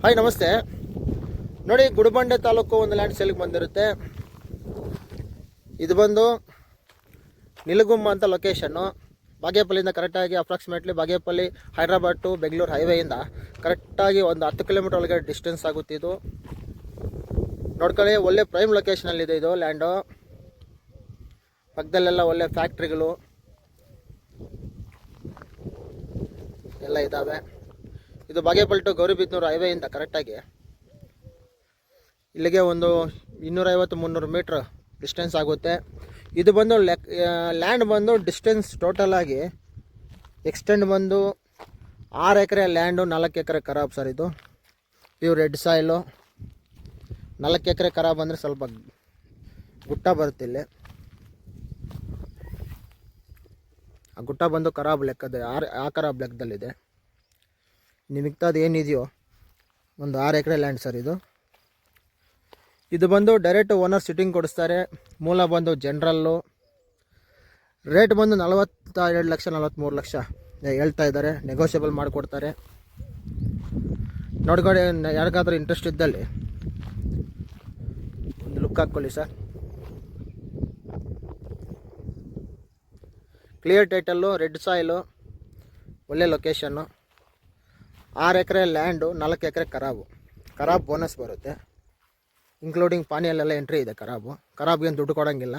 Hi ನಮಸ್ತೆ. ನೋಡಿ, ಗುಡಿಬಂಡೆ ತಾಲೂಕು ಒಂದು ಲ್ಯಾಂಡ್ ಸೇಲ್ಗೆ ಬಂದಿರುತ್ತೆ. ಇದು ಬಂದು ನಿಲಗುಮ್ಮ ಅಂತ ಲೊಕೇಶನ್ನು. ಬಾಗೇಪಲ್ಲಿಂದ ಕರೆಕ್ಟಾಗಿ ಅಪ್ರಾಕ್ಸಿಮೇಟ್ಲಿ ಬಾಗೇಪಲ್ಲಿ ಹೈದ್ರಾಬಾದ್ ಟು ಬೆಂಗಳೂರು ಹೈವೇಯಿಂದ ಕರೆಕ್ಟಾಗಿ ಒಂದು 10 ಕಿಲೋಮೀಟರ್ ಒಳಗೆ ಡಿಸ್ಟೆನ್ಸ್ ಆಗುತ್ತೆ. ಇದು ನೋಡ್ಕೊಳ್ಳಿ, ಒಳ್ಳೆ ಪ್ರೈಮ್ ಲೊಕೇಶನಲ್ಲಿದೆ ಇದು ಲ್ಯಾಂಡು. ಪಕ್ಕದಲ್ಲೆಲ್ಲ ಒಳ್ಳೆ ಫ್ಯಾಕ್ಟ್ರಿಗಳು ಎಲ್ಲ ಇದ್ದಾವೆ. ಇದು ಬಾಗೇಪಲ್ಲಿ ಟು ಗೌರಿಬಿದನೂರು ಹೈವೇಯಿಂದ ಕರೆಕ್ಟಾಗಿ ಇಲ್ಲಿಗೆ ಒಂದು 250-300 ಮೀಟ್ರ್ ಡಿಸ್ಟೆನ್ಸ್ ಆಗುತ್ತೆ. ಇದು ಬಂದು ಲ್ಯಾಂಡ್ ಬಂದು ಡಿಸ್ಟೆನ್ಸ್ ಟೋಟಲ್ ಆಗಿ ಎಕ್ಸ್ಟೆಂಡ್ ಬಂದು 6 ಎಕರೆ ಲ್ಯಾಂಡು, 4 ಎಕರೆ ಖರಾಬ್ ಸರ್. ಇದು ಪ್ಯೂರ್ ರೆಡ್ ಸಾಯಿಲು. 4 ಎಕರೆ ಖರಾಬ್ ಅಂದರೆ ಸ್ವಲ್ಪ ಗುಟ್ಟ ಬರುತ್ತೆ ಇಲ್ಲಿ. ಆ ಗುಟ್ಟ ಬಂದು ಖರಾಬ್ ಲೆಕ್ಕದ ಆ ಖರಾಬ್ ಲೆಕ್ಕದಲ್ಲಿದೆ. ನಿಮಿಗ್ತದ್ದು ಏನಿದೆಯೋ ಒಂದು 6 ಎಕರೆ ಲ್ಯಾಂಡ್ ಸರ್ ಇದು. ಇದು ಬಂದು ಡೈರೆಕ್ಟ್ ಓನರ್ ಸಿಟ್ಟಿಂಗ್ ಕೊಡಿಸ್ತಾರೆ. ಮೂಲ ಬಂದು ಜನರಲ್ಲು. ರೇಟ್ ಬಂದು 42 ಲಕ್ಷ 43 ಲಕ್ಷ ಹೇಳ್ತಾ ಇದ್ದಾರೆ. ನೆಗೋಷಿಯಬಲ್ ಮಾಡಿಕೊಡ್ತಾರೆ. ನೋಡ್ಕೊಳ್ಳಿ, ಯಾರಿಗಾದ್ರೂ ಇಂಟ್ರೆಸ್ಟ್ ಇದ್ದಲ್ಲಿ ಒಂದು ಲುಕ್ ಹಾಕ್ಕೊಳ್ಳಿ sir. Clear title, red soil, ಒಳ್ಳೆ ಲೊಕೇಶನ್ನು. 6 ಎಕರೆ ಲ್ಯಾಂಡು, 4 ಎಕರೆ ಖರಾಬ್ ಬೋನಸ್ ಬರುತ್ತೆ. ಇನ್ಕ್ಲೂಡಿಂಗ್ ಪಾನಿಯಲ್ಲೆಲ್ಲ ಎಂಟ್ರಿ ಇದೆ. ಖರಾಬ್ಗೇನು ದುಡ್ಡು ಕೊಡೋಂಗಿಲ್ಲ.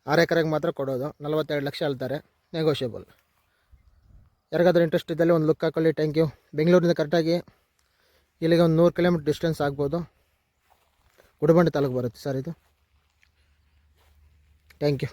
6 ಎಕರೆಗೆ ಮಾತ್ರ ಕೊಡೋದು. 42 ಲಕ್ಷ ಹೇಳ್ತಾರೆ, ನೆಗೋಷಿಯಬಲ್. ಯಾರಿಗಾದ್ರೂ ಇಂಟ್ರೆಸ್ಟ್ ಇದ್ದಲ್ಲಿ ಒಂದು ಲುಕ್ ಹಾಕೊಳ್ಳಿ. Thank you. ಬೆಂಗಳೂರಿಂದ ಕರೆಕ್ಟಾಗಿ ಇಲ್ಲಿಗೆ ಒಂದು 100 ಕಿಲೋಮೀಟ್ರ್ ಡಿಸ್ಟೆನ್ಸ್ ಆಗ್ಬೋದು. ಗುಡಿಬಂಡೆ ತಾಲೂಕು ಬರುತ್ತೆ ಸರ್ ಇದು. Thank you.